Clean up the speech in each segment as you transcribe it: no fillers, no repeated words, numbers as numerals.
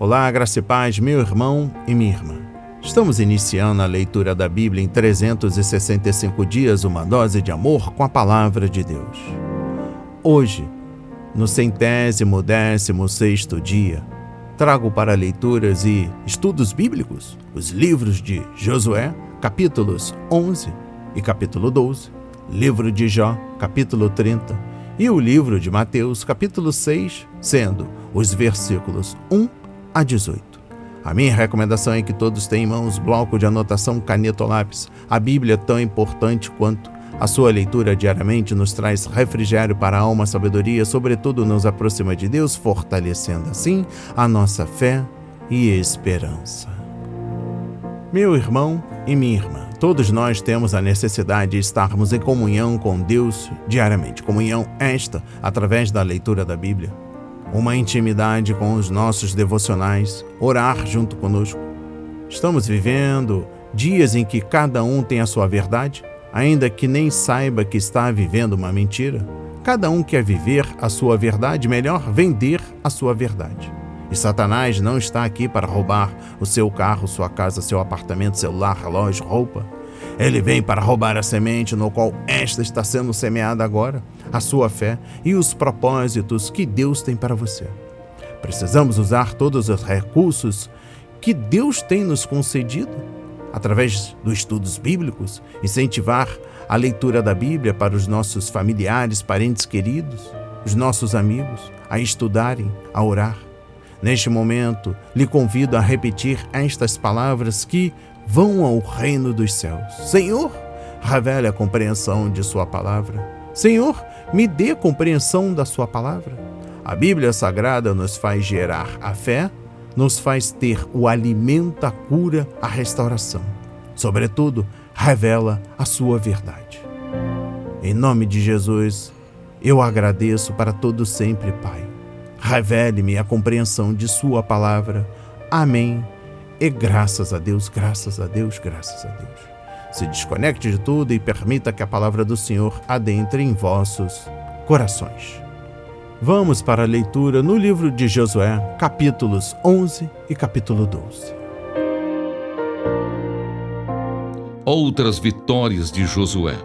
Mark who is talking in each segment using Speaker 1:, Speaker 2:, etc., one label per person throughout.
Speaker 1: Olá, graça e paz, meu irmão e minha irmã. Estamos iniciando a leitura da Bíblia em 365 dias, uma dose de amor com a Palavra de Deus. Hoje, no 116º dia, trago para leituras e estudos bíblicos os livros de Josué, capítulos 11 e capítulo 12, livro de Jó, capítulo 30 e o livro de Mateus, capítulo 6, sendo os versículos 1 a 18. A minha recomendação é que todos tenham em mãos bloco de anotação, caneta ou lápis. A Bíblia é tão importante quanto. A sua leitura diariamente nos traz refrigério para a alma, sabedoria, sobretudo nos aproxima de Deus, fortalecendo assim a nossa fé e esperança. Meu irmão e minha irmã, todos nós temos a necessidade de estarmos em comunhão com Deus diariamente. Comunhão esta através da leitura da Bíblia. Uma intimidade com os nossos devocionais, orar junto conosco. Estamos vivendo dias em que cada um tem a sua verdade, ainda que nem saiba que está vivendo uma mentira. Cada um quer viver a sua verdade, melhor vender a sua verdade. E Satanás não está aqui para roubar o seu carro, sua casa, seu apartamento, celular, relógio, roupa. Ele vem para roubar a semente no qual esta está sendo semeada agora, a sua fé e os propósitos que Deus tem para você. Precisamos usar todos os recursos que Deus tem nos concedido, através dos estudos bíblicos, incentivar a leitura da Bíblia para os nossos familiares, parentes queridos, os nossos amigos, a estudarem, a orar. Neste momento, lhe convido a repetir estas palavras que vão ao reino dos céus. Senhor, revele a compreensão de sua palavra. Senhor, me dê compreensão da sua palavra. A Bíblia Sagrada nos faz gerar a fé, nos faz ter o alimento, a cura, a restauração. Sobretudo, revela a sua verdade. Em nome de Jesus, eu agradeço para todo sempre, Pai. Revele-me a compreensão de sua palavra. Amém. E graças a Deus, graças a Deus, graças a Deus. Se desconecte de tudo e permita que a palavra do Senhor adentre em vossos corações. Vamos para a leitura no livro de Josué, capítulos 11 e capítulo 12.
Speaker 2: Outras vitórias de Josué.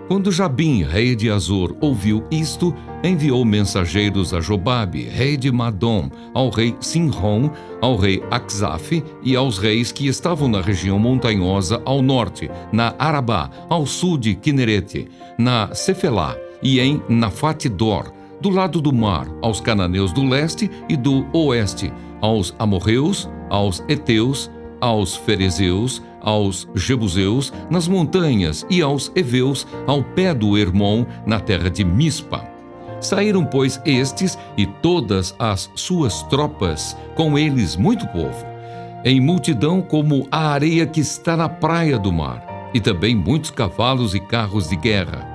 Speaker 2: Quando Jabim, rei de Azor, ouviu isto, enviou mensageiros a Jobabe, rei de Madom, ao rei Sinrom, ao rei Acsaf e aos reis que estavam na região montanhosa ao norte, na Arabá, ao sul de Quinerete, na Cefelá e em Nafate-dor, do lado do mar, aos cananeus do leste e do oeste, aos amorreus, aos heteus, aos ferezeus, aos jebuseus, nas montanhas, e aos heveus, ao pé do Hermon, na terra de Mispa. Saíram, pois, estes e todas as suas tropas, com eles muito povo, em multidão como a areia que está na praia do mar, e também muitos cavalos e carros de guerra.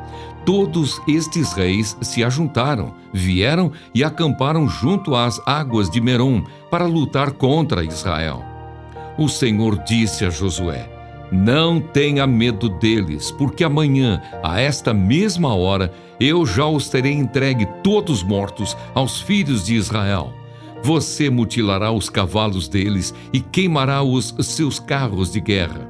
Speaker 2: Todos estes reis se ajuntaram, vieram e acamparam junto às águas de Merom para lutar contra Israel. O Senhor disse a Josué: não tenha medo deles, porque amanhã, a esta mesma hora, eu já os terei entregue todos mortos aos filhos de Israel. Você mutilará os cavalos deles e queimará os seus carros de guerra.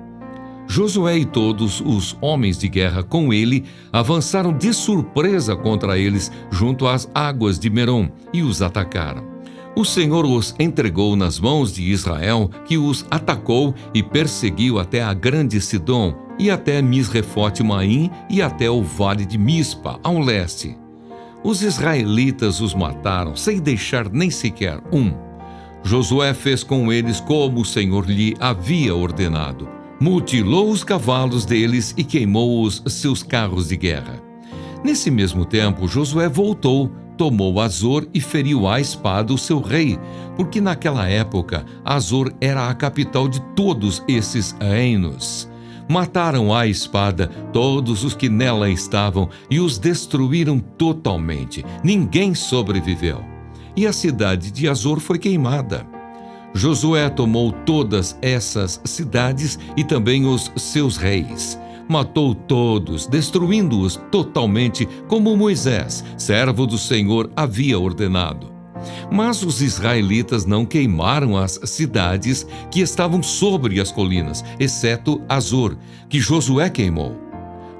Speaker 2: Josué e todos os homens de guerra com ele avançaram de surpresa contra eles junto às águas de Merom e os atacaram. O Senhor os entregou nas mãos de Israel, que os atacou e perseguiu até a grande Sidom, e até Misrefote-Maim, e até o vale de Mispa, ao leste. Os israelitas os mataram, sem deixar nem sequer um. Josué fez com eles como o Senhor lhe havia ordenado. Mutilou os cavalos deles e queimou os seus carros de guerra. Nesse mesmo tempo, Josué voltou, tomou Azor e feriu à espada o seu rei, porque naquela época Azor era a capital de todos esses reinos. Mataram à espada todos os que nela estavam e os destruíram totalmente. Ninguém sobreviveu. E a cidade de Azor foi queimada. Josué tomou todas essas cidades e também os seus reis. Matou todos, destruindo-os totalmente, como Moisés, servo do Senhor, havia ordenado. Mas os israelitas não queimaram as cidades que estavam sobre as colinas, exceto Azor, que Josué queimou.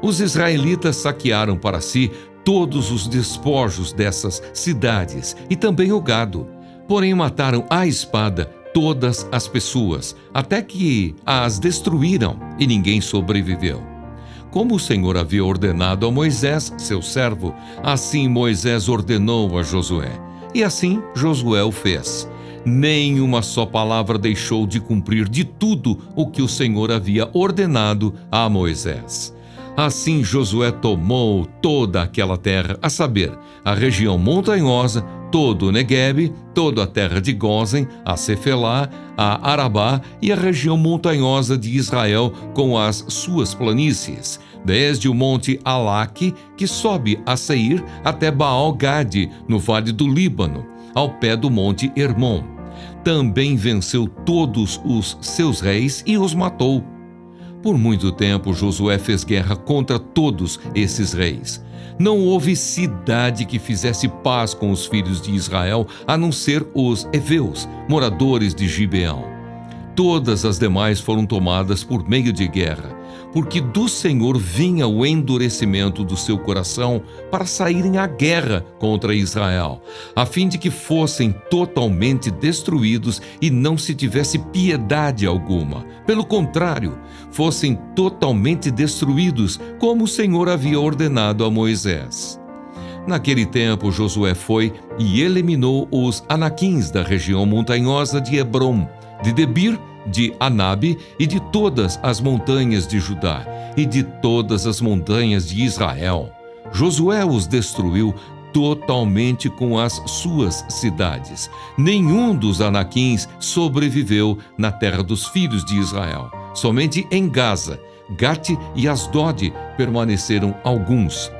Speaker 2: Os israelitas saquearam para si todos os despojos dessas cidades e também o gado. Porém mataram à espada todas as pessoas, até que as destruíram e ninguém sobreviveu. Como o Senhor havia ordenado a Moisés, seu servo, assim Moisés ordenou a Josué. E assim Josué o fez. Nem uma só palavra deixou de cumprir de tudo o que o Senhor havia ordenado a Moisés. Assim Josué tomou toda aquela terra, a saber, a região montanhosa, todo o Neguebe, toda a terra de Gósen, a Cefelá, a Arabá e a região montanhosa de Israel com as suas planícies, desde o monte Alaque, que sobe a Seir, até Baal-Gade, no vale do Líbano, ao pé do monte Hermon. Também venceu todos os seus reis e os matou. Por muito tempo, Josué fez guerra contra todos esses reis. Não houve cidade que fizesse paz com os filhos de Israel, a não ser os heveus, moradores de Gibeão. Todas as demais foram tomadas por meio de guerra, porque do Senhor vinha o endurecimento do seu coração para saírem à guerra contra Israel, a fim de que fossem totalmente destruídos e não se tivesse piedade alguma. Pelo contrário, fossem totalmente destruídos, como o Senhor havia ordenado a Moisés. Naquele tempo, Josué foi e eliminou os anaquins da região montanhosa de Hebrom, de Debir, de Anabe e de todas as montanhas de Judá e de todas as montanhas de Israel. Josué os destruiu totalmente com as suas cidades. Nenhum dos anaquins sobreviveu na terra dos filhos de Israel. Somente em Gaza, Gate e Asdod permaneceram alguns.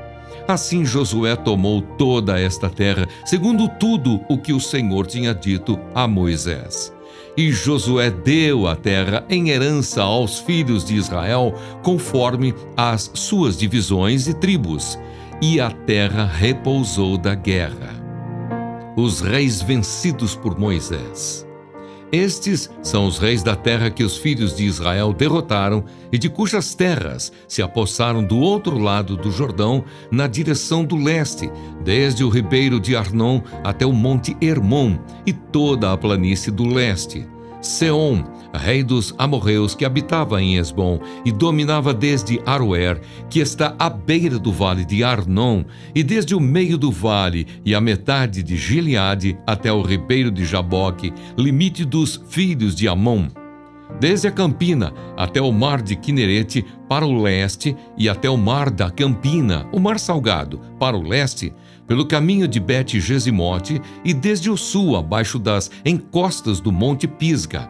Speaker 2: Assim Josué tomou toda esta terra, segundo tudo o que o Senhor tinha dito a Moisés. E Josué deu a terra em herança aos filhos de Israel, conforme as suas divisões e tribos, e a terra repousou da guerra. Os reis vencidos por Moisés. Estes são os reis da terra que os filhos de Israel derrotaram e de cujas terras se apossaram do outro lado do Jordão, na direção do leste, desde o ribeiro de Arnon até o monte Hermon e toda a planície do leste. Seom, rei dos amorreus, que habitava em Esbom e dominava desde Aroer, que está à beira do vale de Arnon, e desde o meio do vale e a metade de Gileade até o ribeiro de Jaboque, limite dos filhos de Amon. Desde a Campina até o mar de Quinerete para o leste e até o mar da Campina, o mar Salgado, para o leste, pelo caminho de Bet-Gesimote e desde o sul abaixo das encostas do monte Pisga.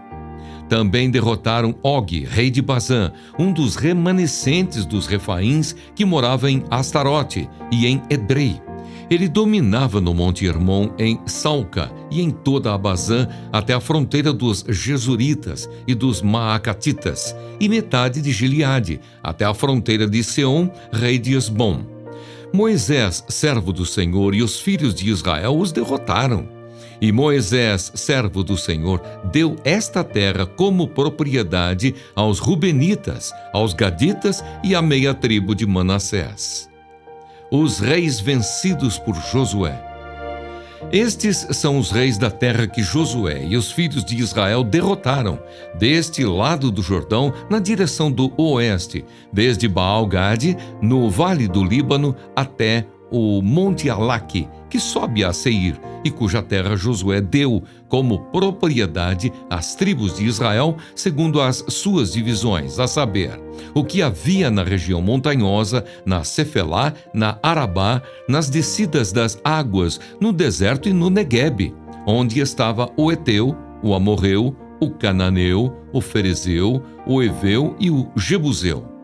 Speaker 2: Também derrotaram Og, rei de Bazã, um dos remanescentes dos Refaíns que morava em Astarote e em Edrei. Ele dominava no monte Hermon, em Salca e em toda a Bazã até a fronteira dos Gesuritas e dos Maacatitas e metade de Gileade até a fronteira de Seom, rei de Esbom. Moisés, servo do Senhor, e os filhos de Israel os derrotaram. E Moisés, servo do Senhor, deu esta terra como propriedade aos Rubenitas, aos Gaditas e à meia tribo de Manassés. Os reis vencidos por Josué. Estes são os reis da terra que Josué e os filhos de Israel derrotaram, deste lado do Jordão, na direção do oeste, desde Baal-Gade, no vale do Líbano, até o monte Alaque, que sobe a Seir, e cuja terra Josué deu como propriedade às tribos de Israel, segundo as suas divisões, a saber, o que havia na região montanhosa, na Cefelá, na Arabá, nas descidas das águas, no deserto e no Neguebe, onde estava o Eteu, o Amorreu, o Cananeu, o Ferezeu, o Eveu e o Jebuseu.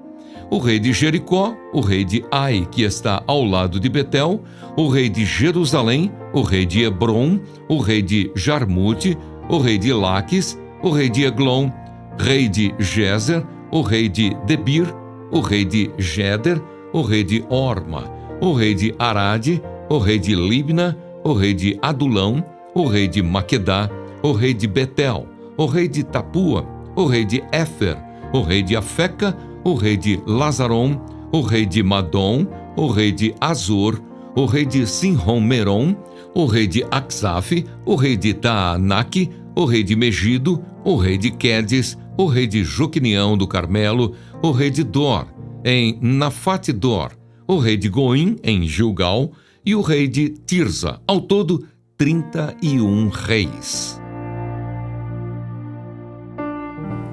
Speaker 2: O rei de Jericó, o rei de Ai, que está ao lado de Betel, o rei de Jerusalém, o rei de Hebron, o rei de Jarmute, o rei de Laques, o rei de Eglon, rei de Gezer, o rei de Debir, o rei de Geder, o rei de Orma, o rei de Arade, o rei de Libna, o rei de Adulão, o rei de Maquedá, o rei de Betel, o rei de Tapua, o rei de Éfer, o rei de Afeca, o rei de Lazarom, o rei de Madom, o rei de Azor, o rei de Sinrom-Merom, o rei de Aksaf, o rei de Taanaque, o rei de Megido, o rei de Quedes, o rei de Joquinião do Carmelo, o rei de Dor, em Nafate-Dor, o rei de Goim, em Gilgal, e o rei de Tirza, ao todo 31 reis.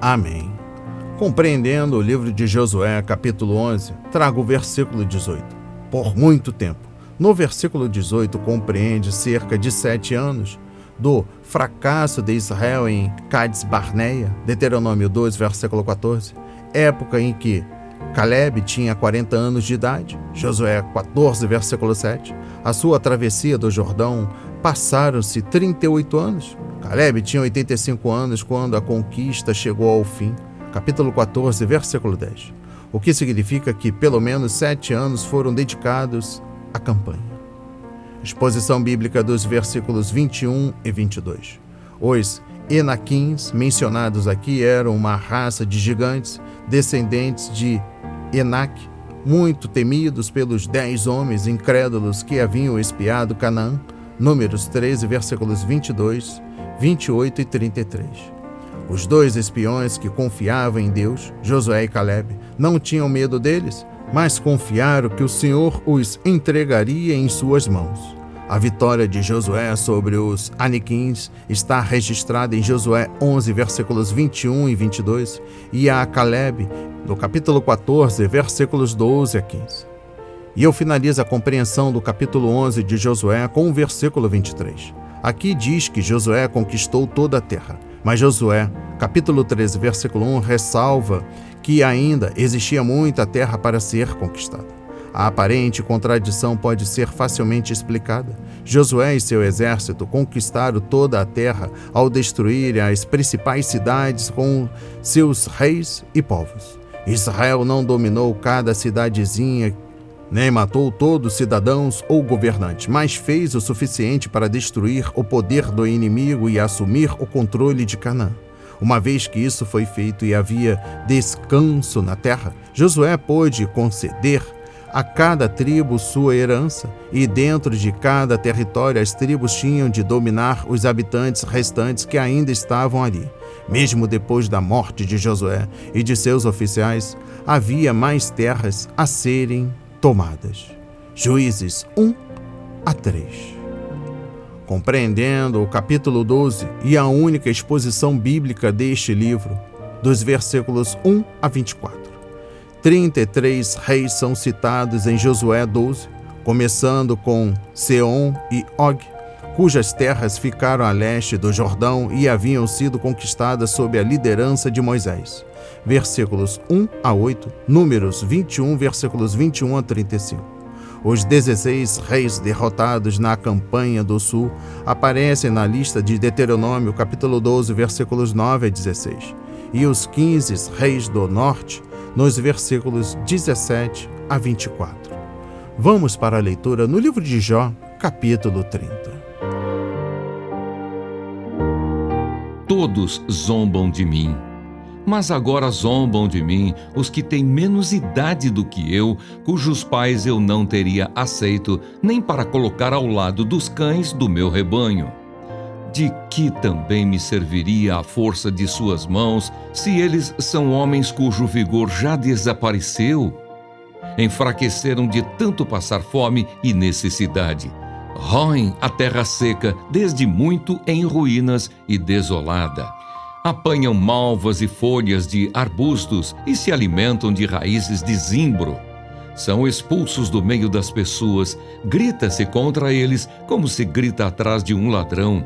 Speaker 1: Amém. Compreendendo o livro de Josué, capítulo 11, trago o versículo 18. Por muito tempo. No versículo 18 compreende cerca de 7 anos do fracasso de Israel em Cades-Barneia, Deuteronômio 2, versículo 14, época em que Caleb tinha 40 anos de idade, Josué 14, versículo 7, a sua travessia do Jordão, passaram-se 38 anos, Caleb tinha 85 anos quando a conquista chegou ao fim, capítulo 14, versículo 10, o que significa que pelo menos 7 anos foram dedicados à campanha. Exposição bíblica dos versículos 21 e 22. Os Enaquins mencionados aqui eram uma raça de gigantes, descendentes de Enaque, muito temidos pelos 10 homens incrédulos que haviam espiado Canaã, Números 13, versículos 22, 28 e 33. Os 2 espiões que confiavam em Deus, Josué e Caleb, não tinham medo deles, mas confiaram que o Senhor os entregaria em suas mãos. A vitória de Josué sobre os Aniquins está registrada em Josué 11, versículos 21 e 22, e a Caleb, no capítulo 14, versículos 12 a 15. E eu finalizo a compreensão do capítulo 11 de Josué com o versículo 23. Aqui diz que Josué conquistou toda a terra, mas Josué, capítulo 13, versículo 1, ressalva que ainda existia muita terra para ser conquistada. A aparente contradição pode ser facilmente explicada. Josué e seu exército conquistaram toda a terra ao destruir as principais cidades com seus reis e povos. Israel não dominou cada cidadezinha, nem matou todos os cidadãos ou governantes, mas fez o suficiente para destruir o poder do inimigo e assumir o controle de Canaã. Uma vez que isso foi feito e havia descanso na terra, Josué pôde conceder a cada tribo sua herança, e dentro de cada território as tribos tinham de dominar os habitantes restantes que ainda estavam ali. Mesmo depois da morte de Josué e de seus oficiais, havia mais terras a serem tomadas. Juízes 1 a 3. Compreendendo o capítulo 12 e a única exposição bíblica deste livro, dos versículos 1 a 24. 33 reis são citados em Josué 12, começando com Seom e Og, cujas terras ficaram a leste do Jordão e haviam sido conquistadas sob a liderança de Moisés. Versículos 1 a 8, Números 21, versículos 21 a 35. Os 16 reis derrotados na campanha do sul aparecem na lista de Deuteronômio, capítulo 12, versículos 9 a 16, e os 15 reis do norte, nos versículos 17 a 24. Vamos para a leitura no livro de Jó, capítulo 30.
Speaker 2: Todos zombam de mim. Mas agora zombam de mim os que têm menos idade do que eu, cujos pais eu não teria aceito nem para colocar ao lado dos cães do meu rebanho. De que também me serviria a força de suas mãos, se eles são homens cujo vigor já desapareceu? Enfraqueceram de tanto passar fome e necessidade. Roem a terra seca, desde muito em ruínas e desolada. Apanham malvas e folhas de arbustos e se alimentam de raízes de zimbro. São expulsos do meio das pessoas, grita-se contra eles como se grita atrás de um ladrão.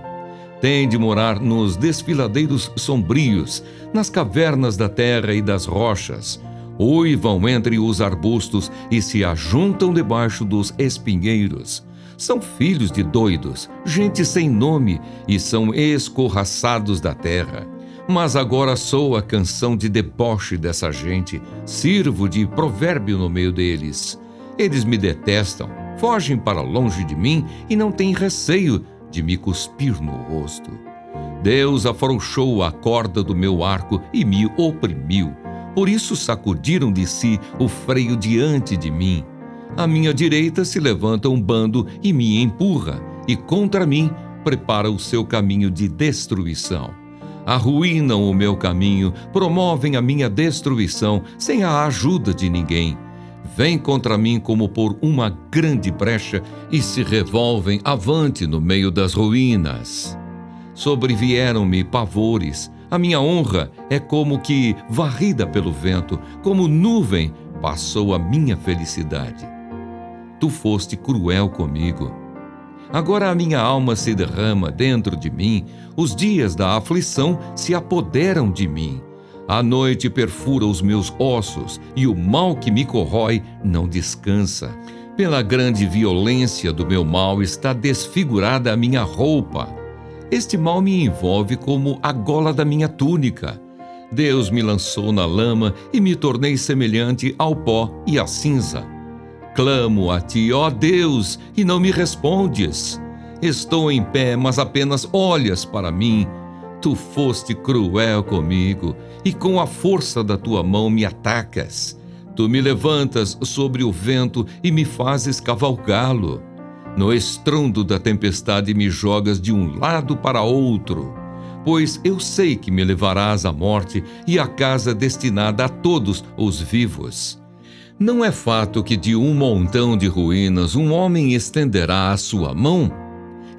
Speaker 2: Têm de morar nos desfiladeiros sombrios, nas cavernas da terra e das rochas. Uivam entre os arbustos e se ajuntam debaixo dos espinheiros. São filhos de doidos, gente sem nome, e são escorraçados da terra. Mas agora sou a canção de deboche dessa gente, sirvo de provérbio no meio deles. Eles me detestam, fogem para longe de mim e não têm receio de me cuspir no rosto. Deus afrouxou a corda do meu arco e me oprimiu. Por isso sacudiram de si o freio diante de mim. À minha direita se levanta um bando e me empurra, e contra mim prepara o seu caminho de destruição. Arruinam o meu caminho, promovem a minha destruição sem a ajuda de ninguém. Vêm contra mim como por uma grande brecha e se revolvem avante no meio das ruínas. Sobrevieram-me pavores, a minha honra é como que varrida pelo vento, como nuvem passou a minha felicidade. Tu foste cruel comigo. Agora a minha alma se derrama dentro de mim, os dias da aflição se apoderam de mim. A noite perfura os meus ossos e o mal que me corrói não descansa. Pela grande violência do meu mal está desfigurada a minha roupa. Este mal me envolve como a gola da minha túnica. Deus me lançou na lama e me tornei semelhante ao pó e à cinza. Clamo a ti, ó Deus, e não me respondes. Estou em pé, mas apenas olhas para mim. Tu foste cruel comigo, e com a força da tua mão me atacas. Tu me levantas sobre o vento e me fazes cavalgá-lo. No estrondo da tempestade me jogas de um lado para outro. Pois eu sei que me levarás à morte e à casa destinada a todos os vivos. Não é fato que de um montão de ruínas um homem estenderá a sua mão?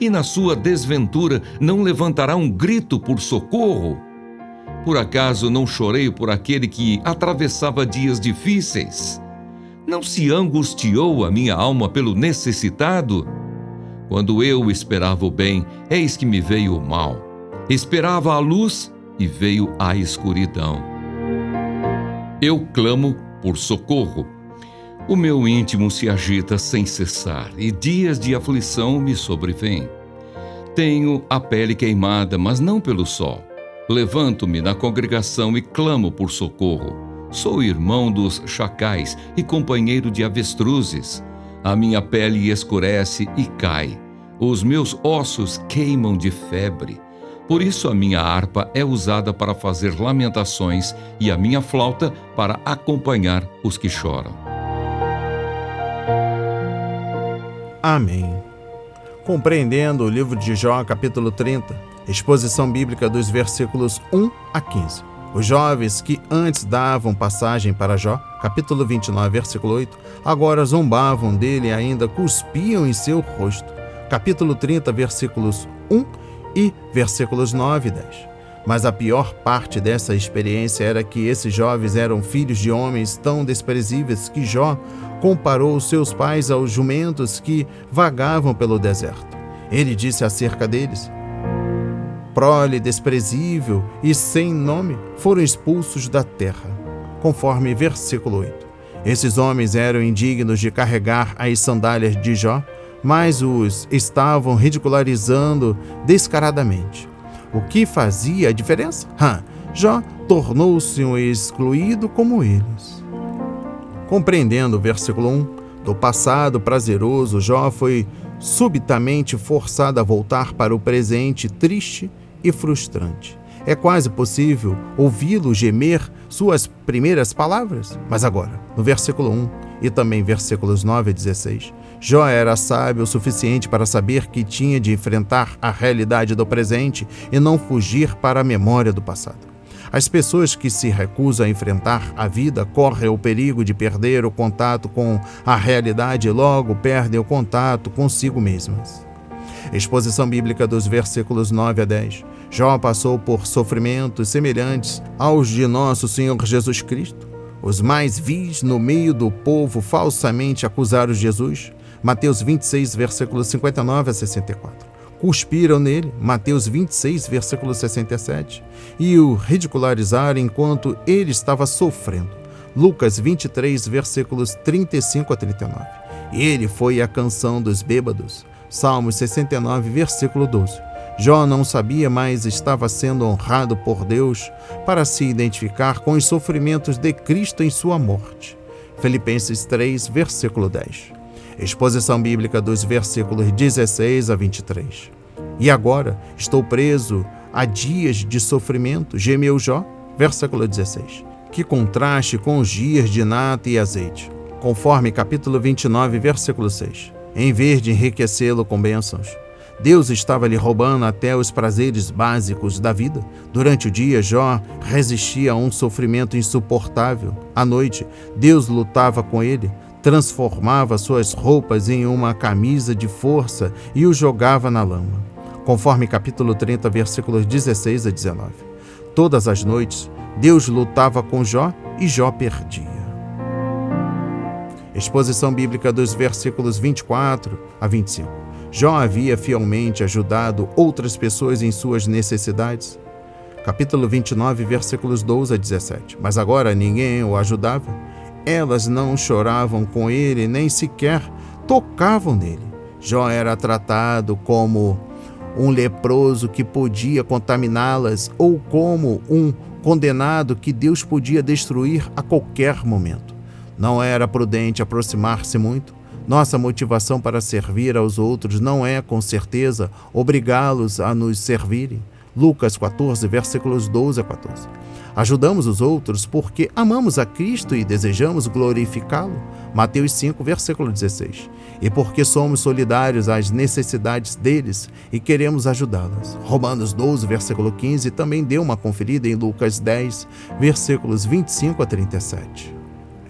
Speaker 2: E na sua desventura não levantará um grito por socorro? Por acaso não chorei por aquele que atravessava dias difíceis? Não se angustiou a minha alma pelo necessitado? Quando eu esperava o bem, eis que me veio o mal. Esperava a luz e veio a escuridão. Eu clamo por socorro. O meu íntimo se agita sem cessar e dias de aflição me sobrevêm. Tenho a pele queimada, mas não pelo sol. Levanto-me na congregação e clamo por socorro. Sou irmão dos chacais e companheiro de avestruzes. A minha pele escurece e cai. Os meus ossos queimam de febre. Por isso a minha harpa é usada para fazer lamentações e a minha flauta para acompanhar os que choram.
Speaker 1: Amém. Compreendendo o livro de Jó, capítulo 30, exposição bíblica dos versículos 1 a 15. Os jovens que antes davam passagem para Jó, capítulo 29, versículo 8, agora zombavam dele e ainda cuspiam em seu rosto. Capítulo 30, versículos 1 e versículos 9 e 10. Mas a pior parte dessa experiência era que esses jovens eram filhos de homens tão desprezíveis que Jó comparou seus pais aos jumentos que vagavam pelo deserto. Ele disse acerca deles: prole desprezível e sem nome foram expulsos da terra, conforme versículo 8. Esses homens eram indignos de carregar as sandálias de Jó, mas os estavam ridicularizando descaradamente. O que fazia a diferença? Jó tornou-se um excluído como eles. Compreendendo o versículo 1, do passado prazeroso, Jó foi subitamente forçado a voltar para o presente triste e frustrante. É quase possível ouvi-lo gemer suas primeiras palavras. Mas agora, no versículo 1 e também versículos 9 a 16, Jó era sábio o suficiente para saber que tinha de enfrentar a realidade do presente e não fugir para a memória do passado. As pessoas que se recusam a enfrentar a vida correm o perigo de perder o contato com a realidade e logo perdem o contato consigo mesmas. Exposição bíblica dos versículos 9 a 10. Jó passou por sofrimentos semelhantes aos de nosso Senhor Jesus Cristo. Os mais vis no meio do povo falsamente acusaram Jesus. Mateus 26, versículos 59 a 64. Cuspiram nele, Mateus 26, versículo 67, e o ridicularizaram enquanto ele estava sofrendo, Lucas 23, versículos 35 a 39. Ele foi a canção dos bêbados, Salmos 69, versículo 12. Jó não sabia, mas estava sendo honrado por Deus para se identificar com os sofrimentos de Cristo em sua morte, Filipenses 3, versículo 10. Exposição bíblica dos versículos 16 a 23. E agora estou preso a dias de sofrimento, gemeu Jó. Versículo 16. Que contraste com os dias de nata e azeite. Conforme capítulo 29, versículo 6. Em vez de enriquecê-lo com bênçãos, Deus estava lhe roubando até os prazeres básicos da vida. Durante o dia, Jó resistia a um sofrimento insuportável. À noite, Deus lutava com ele, transformava suas roupas em uma camisa de força e o jogava na lama. Conforme capítulo 30, versículos 16 a 19. Todas as noites, Deus lutava com Jó e Jó perdia. Exposição bíblica dos versículos 24 a 25. Jó havia fielmente ajudado outras pessoas em suas necessidades. Capítulo 29, versículos 12 a 17. Mas agora ninguém o ajudava. Elas não choravam com ele, nem sequer tocavam nele. Jó era tratado como um leproso que podia contaminá-las ou como um condenado que Deus podia destruir a qualquer momento. Não era prudente aproximar-se muito. Nossa motivação para servir aos outros não é, com certeza, obrigá-los a nos servirem. Lucas 14, versículos 12 a 14. Ajudamos os outros porque amamos a Cristo e desejamos glorificá-lo. Mateus 5, versículo 16. E porque somos solidários às necessidades deles e queremos ajudá-las. Romanos 12, versículo 15, também deu uma conferida em Lucas 10, versículos 25 a 37.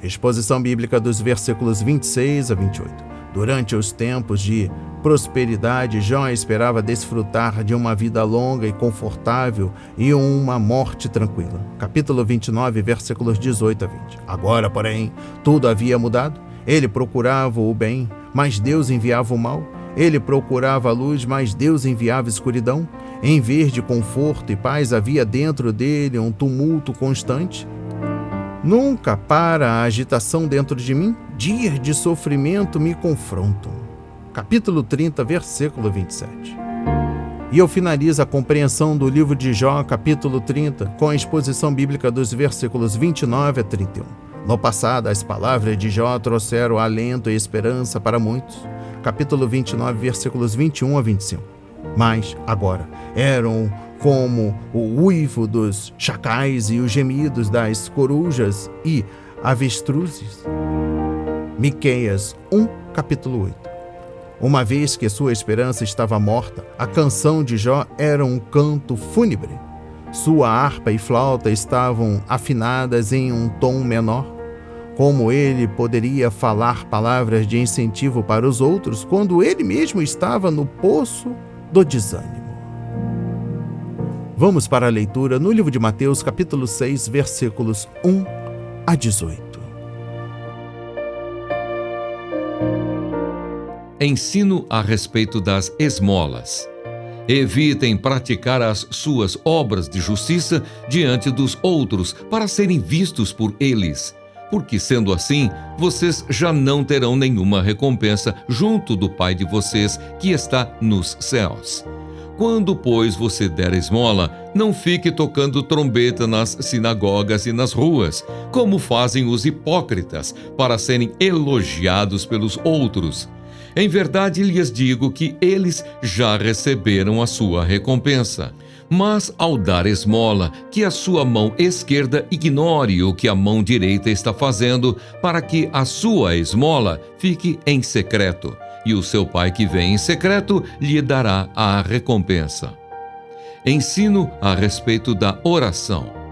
Speaker 1: Exposição bíblica dos versículos 26 a 28. Durante os tempos de prosperidade, Jó esperava desfrutar de uma vida longa e confortável e uma morte tranquila. Capítulo 29, versículos 18 a 20. Agora, porém, tudo havia mudado. Ele procurava o bem, mas Deus enviava o mal. Ele procurava a luz, mas Deus enviava escuridão. Em vez de conforto e paz, havia dentro dele um tumulto constante. Nunca para a agitação dentro de mim, dias de sofrimento me confrontam. Capítulo 30, versículo 27. E eu finalizo a compreensão do livro de Jó, capítulo 30, com a exposição bíblica dos versículos 29 a 31. No passado, as palavras de Jó trouxeram alento e esperança para muitos. Capítulo 29, versículos 21 a 25. Mas, agora, eram como o uivo dos chacais e os gemidos das corujas e avestruzes. Miqueias 1, capítulo 8. Uma vez que sua esperança estava morta, a canção de Jó era um canto fúnebre. Sua harpa e flauta estavam afinadas em um tom menor. Como ele poderia falar palavras de incentivo para os outros quando ele mesmo estava no poço do desânimo? Vamos para a leitura no livro de Mateus, capítulo 6, versículos 1 a 18.
Speaker 2: Ensino a respeito das esmolas. Evitem praticar as suas obras de justiça diante dos outros para serem vistos por eles, porque sendo assim, vocês já não terão nenhuma recompensa junto do Pai de vocês que está nos céus. Quando, pois, você der esmola, não fique tocando trombeta nas sinagogas e nas ruas, como fazem os hipócritas, para serem elogiados pelos outros. Em verdade lhes digo que eles já receberam a sua recompensa. Mas ao dar esmola, que a sua mão esquerda ignore o que a mão direita está fazendo, para que a sua esmola fique em secreto, e o seu Pai que vê em secreto lhe dará a recompensa. Ensino a respeito da oração.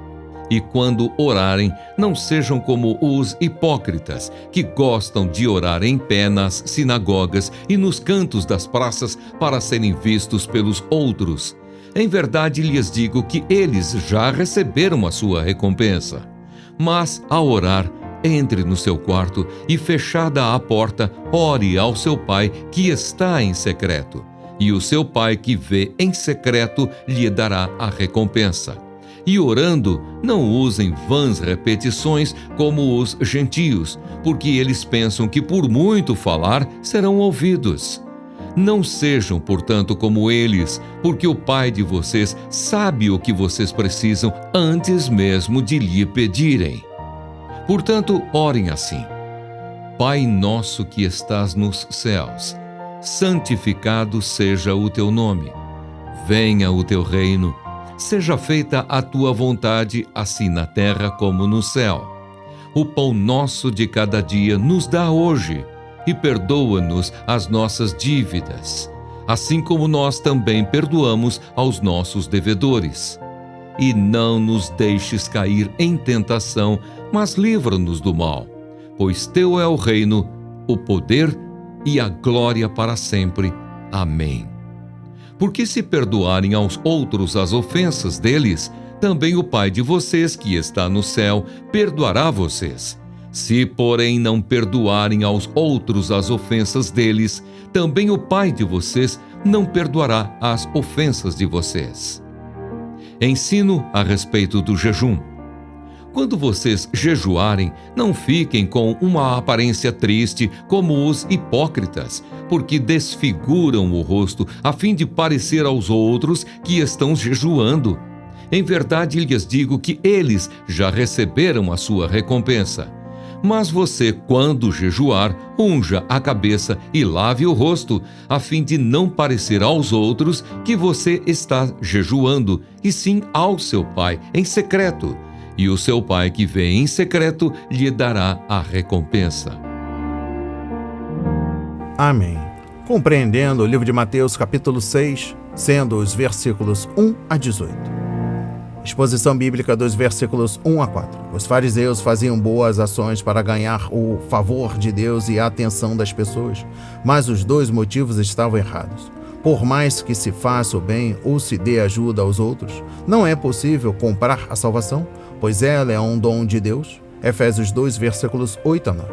Speaker 2: E quando orarem, não sejam como os hipócritas, que gostam de orar em pé nas sinagogas e nos cantos das praças para serem vistos pelos outros. Em verdade lhes digo que eles já receberam a sua recompensa. Mas, ao orar, entre no seu quarto e, fechada a porta, ore ao seu Pai que está em secreto. E o seu Pai que vê em secreto lhe dará a recompensa. E orando, não usem vãs repetições como os gentios, porque eles pensam que por muito falar serão ouvidos. Não sejam, portanto, como eles, porque o Pai de vocês sabe o que vocês precisam antes mesmo de lhe pedirem. Portanto, orem assim: Pai nosso que estás nos céus, santificado seja o teu nome. Venha o teu reino. Seja feita a tua vontade, assim na terra como no céu. O pão nosso de cada dia nos dá hoje, e perdoa-nos as nossas dívidas, assim como nós também perdoamos aos nossos devedores. E não nos deixes cair em tentação, mas livra-nos do mal, pois teu é o reino, o poder e a glória para sempre. Amém. Porque se perdoarem aos outros as ofensas deles, também o Pai de vocês, que está no céu, perdoará vocês. Se, porém, não perdoarem aos outros as ofensas deles, também o Pai de vocês não perdoará as ofensas de vocês. Ensino a respeito do jejum. Quando vocês jejuarem, não fiquem com uma aparência triste como os hipócritas, porque desfiguram o rosto a fim de parecer aos outros que estão jejuando. Em verdade lhes digo que eles já receberam a sua recompensa. Mas você, quando jejuar, unja a cabeça e lave o rosto, a fim de não parecer aos outros que você está jejuando, e sim ao seu Pai em secreto. E o seu Pai que vê em secreto lhe dará a recompensa.
Speaker 1: Amém. Compreendendo o livro de Mateus, capítulo 6, sendo os versículos 1 a 18. Exposição bíblica dos versículos 1 a 4. Os fariseus faziam boas ações para ganhar o favor de Deus e a atenção das pessoas, mas os dois motivos estavam errados. Por mais que se faça o bem ou se dê ajuda aos outros, não é possível comprar a salvação, pois ela é um dom de Deus. Efésios 2, versículos 8 a 9.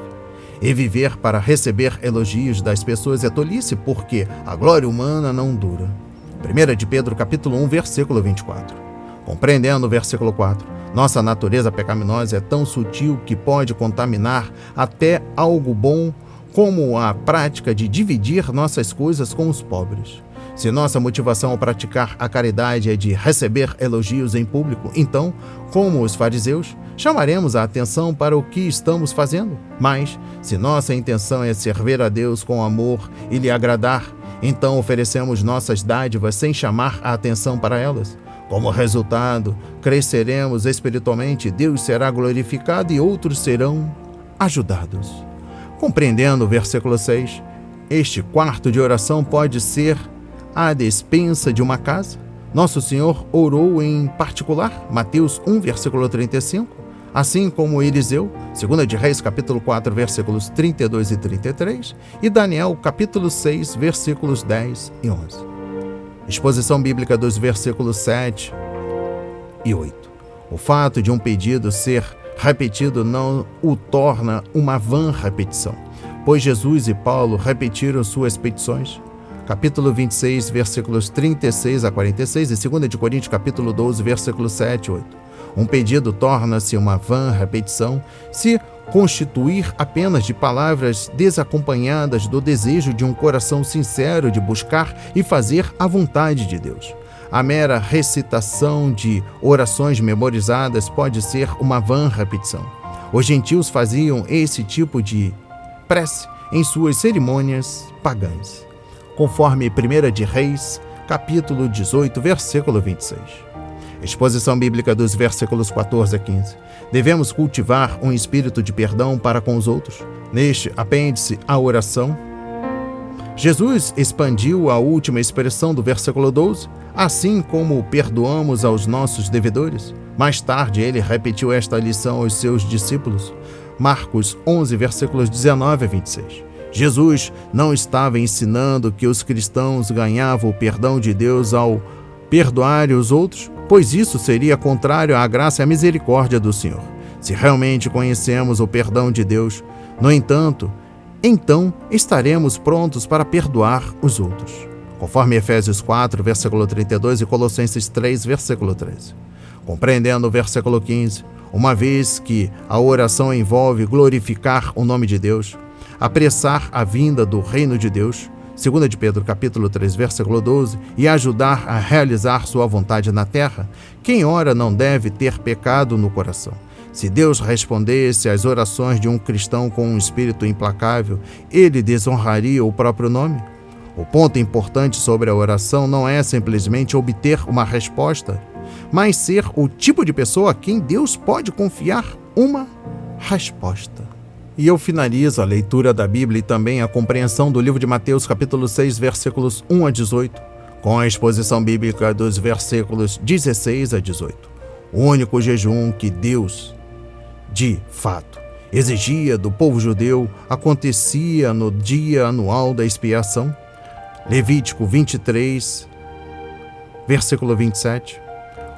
Speaker 1: E viver para receber elogios das pessoas é tolice, porque a glória humana não dura. 1 de Pedro, capítulo 1, versículo 24. Compreendendo o versículo 4, nossa natureza pecaminosa é tão sutil que pode contaminar até algo bom, como a prática de dividir nossas coisas com os pobres. Se nossa motivação ao praticar a caridade é de receber elogios em público, então, como os fariseus, chamaremos a atenção para o que estamos fazendo. Mas, se nossa intenção é servir a Deus com amor e lhe agradar, então oferecemos nossas dádivas sem chamar a atenção para elas. Como resultado, cresceremos espiritualmente, Deus será glorificado e outros serão ajudados. Compreendendo o versículo 6, este quarto de oração pode ser a despensa de uma casa. Nosso Senhor orou em particular, Mateus 1, versículo 35, assim como Eliseu, 2 de Reis, capítulo 4, versículos 32 e 33, e Daniel, capítulo 6, versículos 10 e 11. Exposição bíblica dos versículos 7 e 8. O fato de um pedido ser repetido não o torna uma vã repetição, pois Jesus e Paulo repetiram suas petições. Capítulo 26, versículos 36 a 46 e 2 de Coríntios, capítulo 12, versículos 7 e 8. Um pedido torna-se uma vã repetição se constituir apenas de palavras desacompanhadas do desejo de um coração sincero de buscar e fazer a vontade de Deus. A mera recitação de orações memorizadas pode ser uma vã repetição. Os gentios faziam esse tipo de prece em suas cerimônias pagãs, conforme 1 de Reis, capítulo 18, versículo 26. Exposição bíblica dos versículos 14 a 15. Devemos cultivar um espírito de perdão para com os outros. Neste apêndice, a oração. Jesus expandiu a última expressão do versículo 12, assim como perdoamos aos nossos devedores. Mais tarde, ele repetiu esta lição aos seus discípulos. Marcos 11, versículos 19 a 26. Jesus não estava ensinando que os cristãos ganhavam o perdão de Deus ao perdoar os outros, pois isso seria contrário à graça e à misericórdia do Senhor. Se realmente conhecemos o perdão de Deus, no entanto, então estaremos prontos para perdoar os outros, conforme Efésios 4, versículo 32 e Colossenses 3, versículo 13. Compreendendo o versículo 15, uma vez que a oração envolve glorificar o nome de Deus, apressar a vinda do reino de Deus, 2 de Pedro, capítulo 3, versículo 12, e ajudar a realizar sua vontade na terra, quem ora não deve ter pecado no coração. Se Deus respondesse às orações de um cristão com um espírito implacável, ele desonraria o próprio nome. O ponto importante sobre a oração não é simplesmente obter uma resposta, mas ser o tipo de pessoa a quem Deus pode confiar uma resposta. E eu finalizo a leitura da Bíblia e também a compreensão do livro de Mateus, capítulo 6, versículos 1 a 18, com a exposição bíblica dos versículos 16 a 18. O único jejum que Deus, de fato, exigia do povo judeu acontecia no dia anual da expiação. Levítico 23, versículo 27.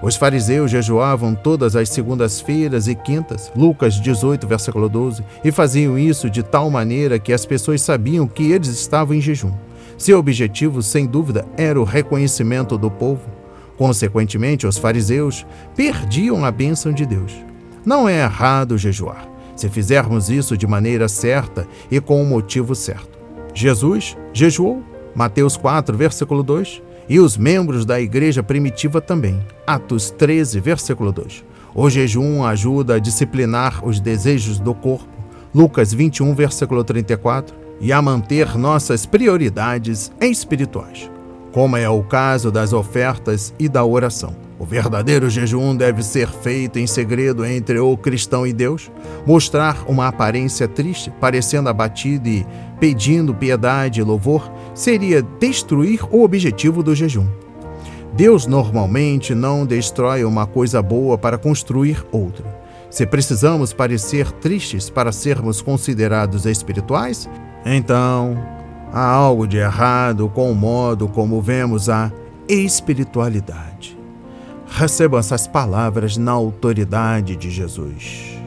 Speaker 1: Os fariseus jejuavam todas as segundas-feiras e quintas, Lucas 18, versículo 12, e faziam isso de tal maneira que as pessoas sabiam que eles estavam em jejum. Seu objetivo, sem dúvida, era o reconhecimento do povo. Consequentemente, os fariseus perdiam a bênção de Deus. Não é errado jejuar, se fizermos isso de maneira certa e com o motivo certo. Jesus jejuou, Mateus 4, versículo 2, e os membros da igreja primitiva também, Atos 13, versículo 2. O jejum ajuda a disciplinar os desejos do corpo, Lucas 21, versículo 34, e a manter nossas prioridades espirituais, como é o caso das ofertas e da oração. O verdadeiro jejum deve ser feito em segredo entre o cristão e Deus. Mostrar uma aparência triste, parecendo abatido e pedindo piedade e louvor, seria destruir o objetivo do jejum. Deus normalmente não destrói uma coisa boa para construir outra. Se precisamos parecer tristes para sermos considerados espirituais, então há algo de errado com o modo como vemos a espiritualidade. Recebam essas palavras na autoridade de Jesus.